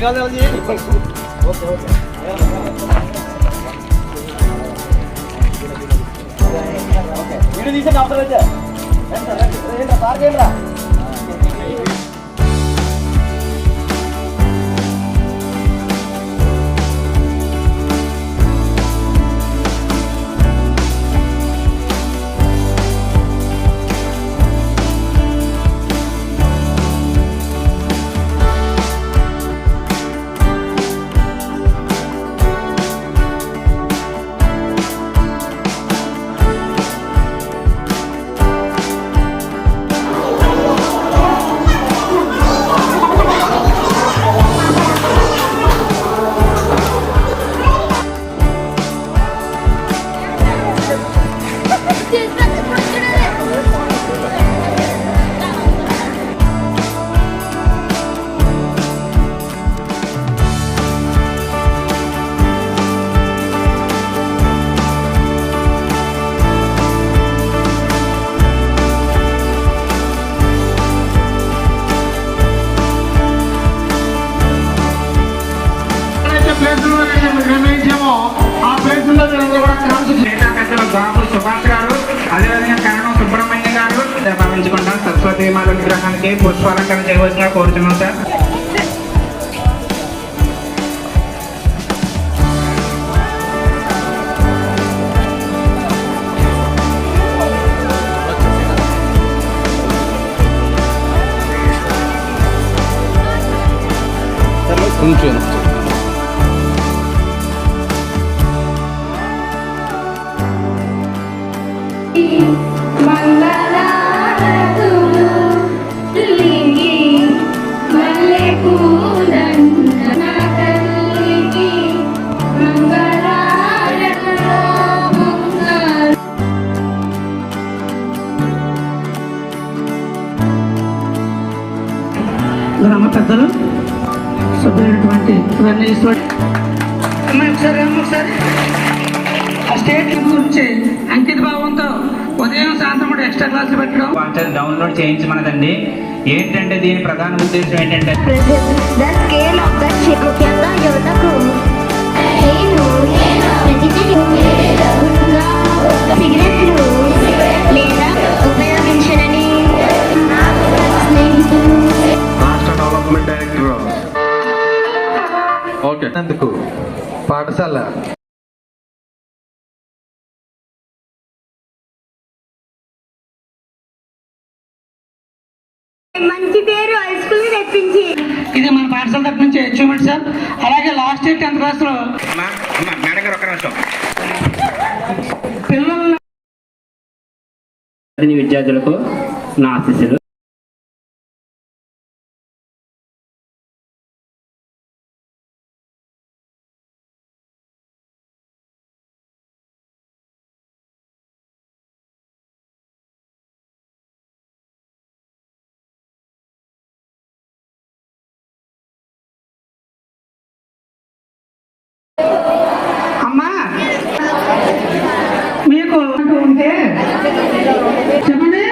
Okay okay video తీసే అవసరం అయితే సార్ సుభాష్ గారు, అదేవిధంగా కరణం సుబ్రహ్మణ్య గారు భావించుకుంటాం. సరస్వతి మాత విగ్రహానికి పుష్పాలంకరణ చేయవలసిందిగా కోరుతున్నాం సార్. కొంచెం గ్రామ పెద్దలు సభ్యులైనటువంటి ఒకసారి ఆ స్టేట్ గురించి అంకిత భావంతో ఉదయం సాయంత్రం కూడా ఎక్స్ట్రా క్లాసులు పెట్టడం డౌన్లోడ్ చేయించమన్నదండి. ఏంటంటే దీని ప్రధాన ఉద్దేశం ఏంటంటే ముఖ్యంగా యువతకు సిగరెట్లు లేదా ఉపయోగించడని స్నేహితులు రాష్ట్ర డెవలప్మెంట్ డైరెక్టర్ ఓకే అందుకు పాఠశాల మంచి పేరు హై స్కూల్ తెప్పించి ఇది మన పాఠశాల తరఫు నుంచి అచీవ్మెంట్ సార్. అలాగే లాస్ట్ ఇయర్ 10th క్లాస్ లో మేడం గారు ఒక్క నిమిషం. పిల్లలు విద్యార్థులకు నా ఆశీస్సులు. అమ్మా మీకు ఉంటే చెప్పండి.